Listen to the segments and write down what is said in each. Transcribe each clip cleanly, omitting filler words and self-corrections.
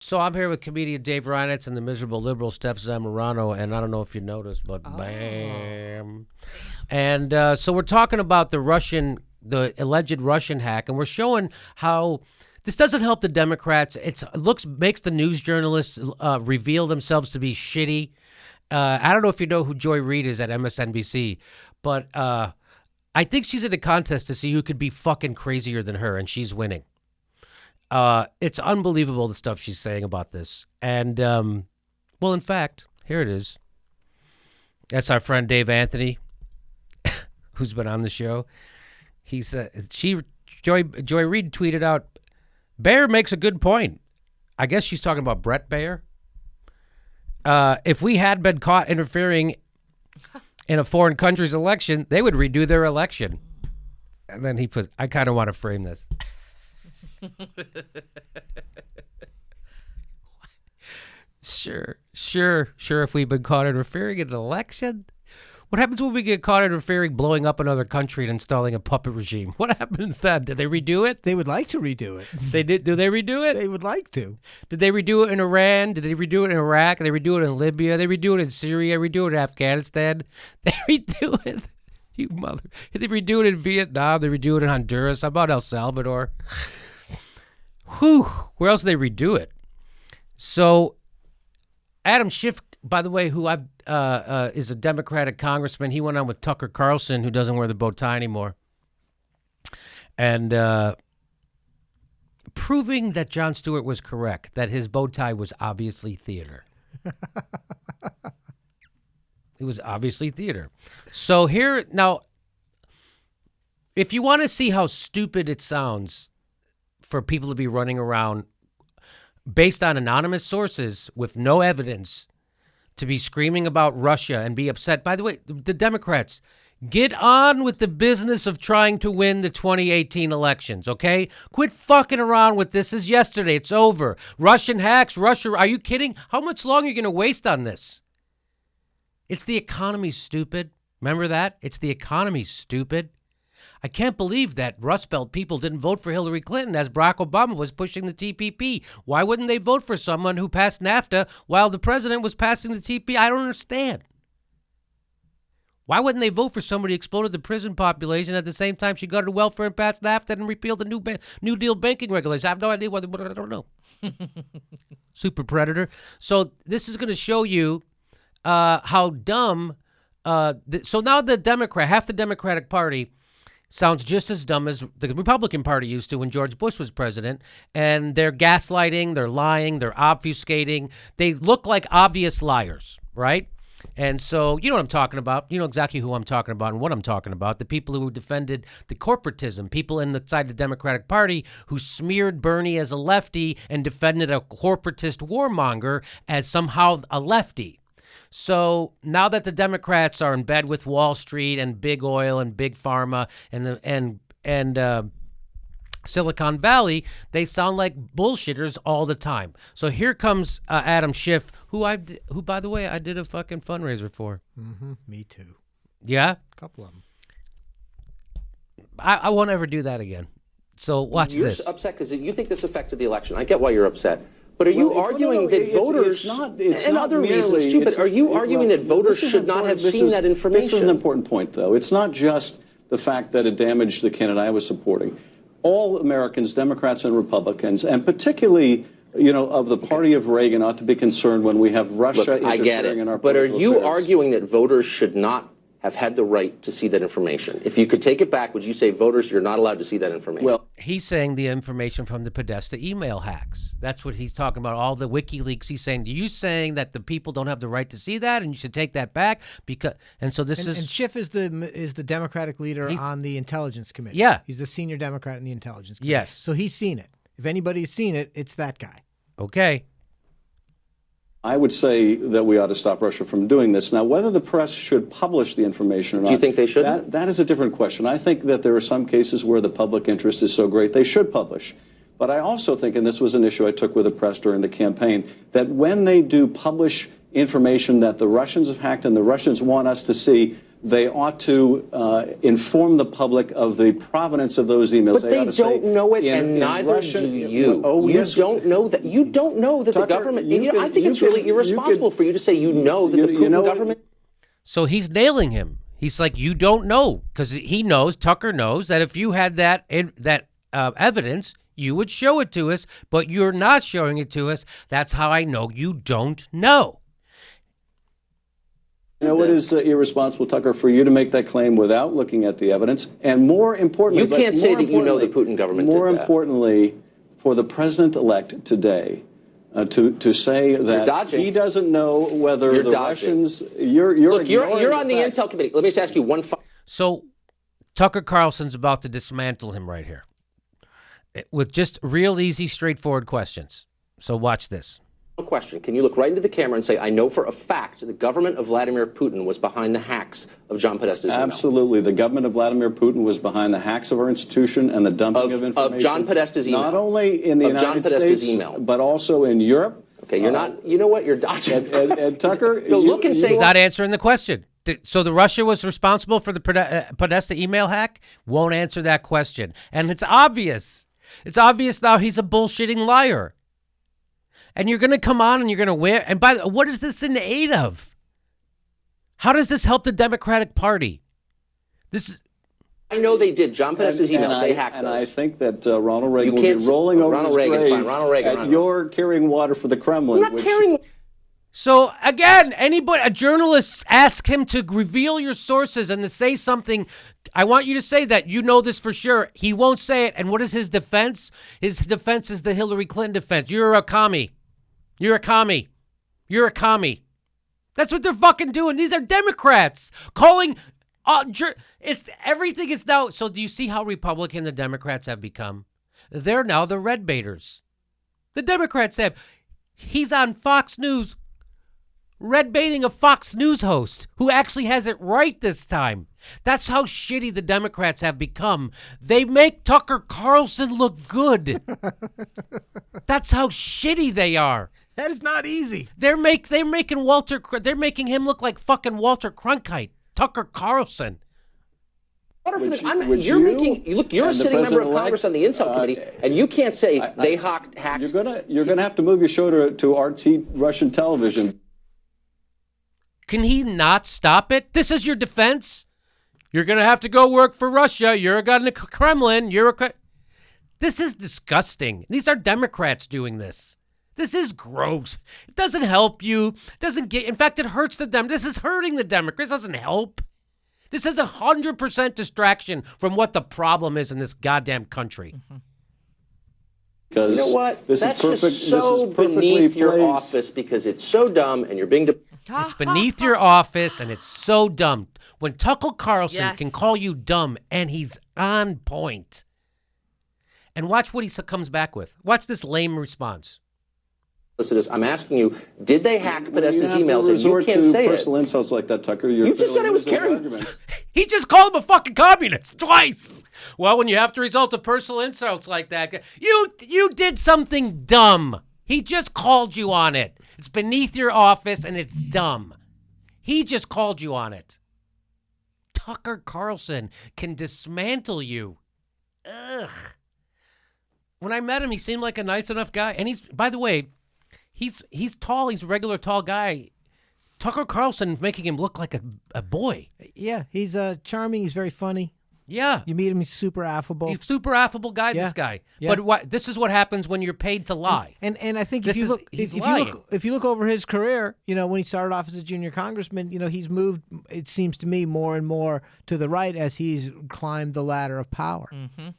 So I'm here with comedian Dave Reinitz and the miserable liberal Steph Zamorano, and I don't know if you noticed, but bam. And so we're talking about the alleged Russian hack, and we're showing how this doesn't help the Democrats. Makes the news journalists reveal themselves to be shitty. I don't know if you know who Joy Reid is at MSNBC, but I think she's in a contest to see who could be fucking crazier than her, and she's winning. It's unbelievable the stuff she's saying about this. And, well, in fact, here it is. That's our friend Dave Anthony, who's been on the show. He said, Joy Reid tweeted out, Baer makes a good point. I guess she's talking about Brett Baer. If we had been caught interfering in a foreign country's election, they would redo their election. And then he put, I kind of want to frame this. Sure. If we've been caught interfering in an election, what happens when we get caught interfering, blowing up another country and installing a puppet regime? What happens then? Did they redo it? They would like to redo it. They did. Do they redo it? They would like to. Did they redo it in Iran? Did they redo it in Iraq? Did they redo it in Libya? Did they redo it in Syria? Redo it in Afghanistan? They redo it. You mother. Did they redo it in Vietnam? Did they redo it in Honduras? How about El Salvador? Whew, where else do they redo it? So, Adam Schiff, by the way, who is a Democratic congressman, he went on with Tucker Carlson, who doesn't wear the bow tie anymore, and proving that Jon Stewart was correct, that his bow tie was obviously theater. It was obviously theater. So here, now, if you want to see how stupid it sounds for people to be running around based on anonymous sources with no evidence to be screaming about Russia and be upset. By the way, the Democrats, get on with the business of trying to win the 2018 elections, okay? Quit fucking around with this. This is yesterday. It's over. Russian hacks, Russia. Are you kidding? How much longer are you going to waste on this? It's the economy, stupid. Remember that? It's the economy, stupid. I can't believe that Rust Belt people didn't vote for Hillary Clinton as Barack Obama was pushing the TPP. Why wouldn't they vote for someone who passed NAFTA while the president was passing the TPP? I don't understand. Why wouldn't they vote for somebody who exploded the prison population at the same time she got her welfare and passed NAFTA and repealed the New Deal banking regulations? I have no idea what I don't know. Super predator. So this is going to show you how dumb. So now half the Democratic Party sounds just as dumb as the Republican Party used to when George Bush was president. And they're gaslighting, they're lying, they're obfuscating. They look like obvious liars, right? And so you know what I'm talking about. You know exactly who I'm talking about and what I'm talking about. The people who defended the corporatism, people inside the Democratic Party who smeared Bernie as a lefty and defended a corporatist warmonger as somehow a lefty. So now that the Democrats are in bed with Wall Street and big oil and big pharma and Silicon Valley, they sound like bullshitters all the time. So here comes Adam Schiff, who by the way I did a fucking fundraiser for. Mm-hmm. Me too. Yeah, a couple of them. I won't ever do that again. So watch this. You're upset because you think this affected the election. I get why you're upset. But are you arguing that voters, and other reasons too, but are you arguing that voters should not have seen that information? This is an important point, though. It's not just the fact that it damaged the candidate I was supporting. All Americans, Democrats and Republicans, and particularly, of the party of Reagan, ought to be concerned when we have Russia interfering in our political affairs. But are you arguing that voters should not have had the right to see that information? If you could take it back, would you say voters, you're not allowed to see that information? Well, he's saying the information from the Podesta email hacks. That's what he's talking about, all the WikiLeaks. He's saying, are you saying that the people don't have the right to see that and you should take that back? And Schiff is the Democratic leader on the Intelligence Committee. Yeah. He's the senior Democrat in the Intelligence Committee. Yes. So he's seen it. If anybody's seen it, it's that guy. Okay. I would say that we ought to stop Russia from doing this. Now, whether the press should publish the information or not. Do you think they should? That is a different question. I think that there are some cases where the public interest is so great they should publish. But I also think, and this was an issue I took with the press during the campaign, that when they do publish information that the Russians have hacked and the Russians want us to see, They ought to inform the public of the provenance of those emails. But they don't know it, and neither do you. You don't know that. You don't know that the government. I think it's really irresponsible for you to say you know that the Putin government. So he's nailing him. He's like, you don't know, because he knows, Tucker knows, that if you had that evidence, you would show it to us, but you're not showing it to us. That's how I know you don't know. You know what is irresponsible, Tucker, for you to make that claim without looking at the evidence, and more importantly, you can't say that you know the Putin government. More importantly, for the president-elect today to say that he doesn't know whether the Russians. You're on the Intel committee. Let me just ask you one. So Tucker Carlson's about to dismantle him right here with just real easy, straightforward questions. So watch this. Question. Can you look right into the camera and say, I know for a fact the government of Vladimir Putin was behind the hacks of John Podesta's email? Absolutely. The government of Vladimir Putin was behind the hacks of our institution and the dumping of information. Of John Podesta's email. Not only in the United States, but also in Europe. Okay, you're not, you know what, you're dodging. And Tucker, no, look and say. He's not answering the question. So the Russia was responsible for the Podesta email hack? Won't answer that question. And it's obvious. It's obvious now he's a bullshitting liar. And you're going to come on and you're going to wear. And by the way, what is this in aid of? How does this help the Democratic Party? I know they did. John Podesta's emails, they hacked those. And I think that Ronald Reagan will be rolling over his grave at your carrying water for the Kremlin. I'm not carrying. So again, a journalist asks him to reveal your sources and to say something. I want you to say that you know this for sure. He won't say it. And what is his defense? His defense is the Hillary Clinton defense. You're a commie. You're a commie. You're a commie. That's what they're fucking doing. These are Democrats calling. Everything is now. So do you see how Republican the Democrats have become? They're now the red baiters. The Democrats have. He's on Fox News, red baiting a Fox News host who actually has it right this time. That's how shitty the Democrats have become. They make Tucker Carlson look good. That's how shitty they are. That is not easy. They're making him look like fucking Walter Cronkite. Tucker Carlson. You're a sitting member of Congress on the Intel Committee, and you can't say they hacked. You're gonna have to move your show to RT Russian television. Can he not stop it? This is your defense? You're going to have to go work for Russia. You're a guy in the Kremlin. This is disgusting. These are Democrats doing this. This is gross. It doesn't help you. In fact, it hurts the This is hurting the Democrats. It doesn't help. This is 100% distraction from what the problem is in this goddamn country. Mm-hmm. You know what? That's just so beneath your office because it's so dumb and you're being... It's beneath your office, and it's so dumb. When Tucker Carlson can call you dumb, and he's on point. And watch what he comes back with. Watch this lame response. I'm asking you, did they hack Podesta's emails? And you can't say it. Personal insults like that, Tucker. You just said I was carrying. He just called him a fucking communist twice. Well, when you have to resort to personal insults like that, you did something dumb. He just called you on it. It's beneath your office, and it's dumb. He just called you on it. Tucker Carlson can dismantle you. Ugh. When I met him, he seemed like a nice enough guy. And by the way, he's tall. He's a regular tall guy. Tucker Carlson making him look like a boy. Yeah, he's charming. He's very funny. Yeah. You meet him, he's super affable. He's super affable guy, this guy. Yeah. But this is what happens when you're paid to lie. And I think if you look over his career, when he started off as a junior congressman, he's moved, it seems to me, more and more to the right as he's climbed the ladder of power. Mm-hmm.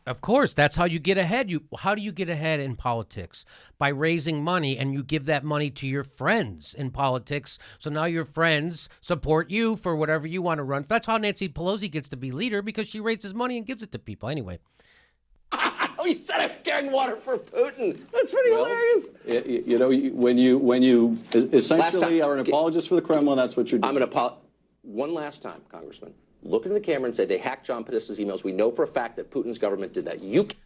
Of course, that's how you get ahead. How do you get ahead in politics? By raising money, and you give that money to your friends in politics. So now your friends support you for whatever you want to run. That's how Nancy Pelosi gets to be leader, because she raises money and gives it to people. Anyway. Oh, you said I was carrying water for Putin. That's pretty hilarious. When you essentially are an apologist for the Kremlin, that's what you're doing. I'm an apologist. One last time, Congressman. Look into the camera and say they hacked John Podesta's emails. We know for a fact that Putin's government did that.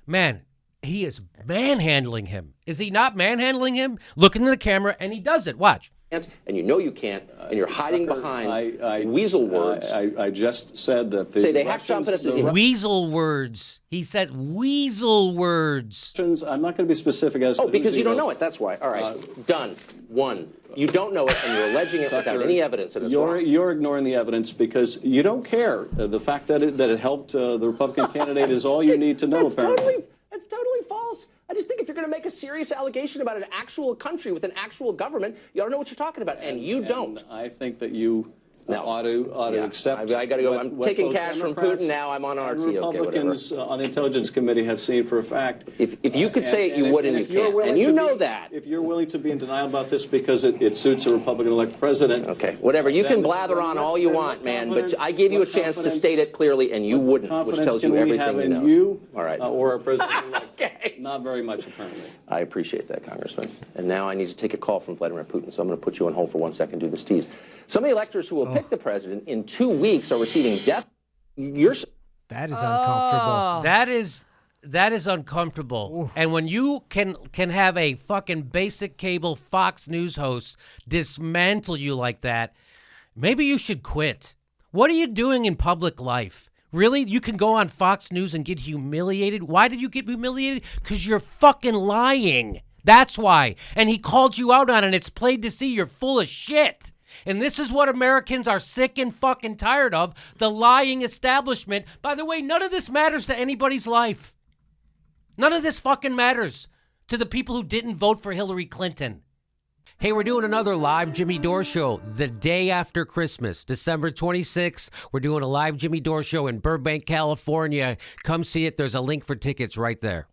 Man, he is manhandling him. Is he not manhandling him? Look into the camera, and he does it. Watch. And you know you can't, and you're hiding behind weasel words. I just said that the say they have John Podesta's weasel words. He said weasel words. I'm not going to be specific as to because you don't know it. That's why. All right, done. One. You don't know it, and you're alleging it without any evidence, and it's wrong. You're ignoring the evidence because you don't care. The fact that it helped the Republican candidate is all you need to know. Apparently, that's totally false. I just think if you're going to make a serious allegation about an actual country with an actual government, you ought to know what you're talking about, and you don't. I think that you ought to accept. I got to go. I'm taking cash from Putin now. I'm on RT. Republicans on the Intelligence Committee have seen for a fact. If you could say it, you would, and you can't, and you know that. If you're willing to be in denial about this because it suits a Republican-elect president. Okay, whatever. You can blather on all you want, man, but I gave you a chance to state it clearly, and you wouldn't, which tells you everything you know. All right. Or a president-elect. Okay. Not very much, apparently. I appreciate that, Congressman. And now I need to take a call from Vladimir Putin, so I'm going to put you on hold for 1 second, do this tease. Some of the electors who will pick the president in 2 weeks are receiving death. That is uncomfortable. That is uncomfortable. Ooh. And when you can have a fucking basic cable Fox News host dismantle you like that, maybe you should quit. What are you doing in public life? Really? You can go on Fox News and get humiliated? Why did you get humiliated? Because you're fucking lying. That's why. And he called you out on it. It's played to see you're full of shit. And this is what Americans are sick and fucking tired of, the lying establishment. By the way, none of this matters to anybody's life. None of this fucking matters to the people who didn't vote for Hillary Clinton. Hey, we're doing another live Jimmy Dore show the day after Christmas, December 26th. We're doing a live Jimmy Dore show in Burbank, California. Come see it. There's a link for tickets right there.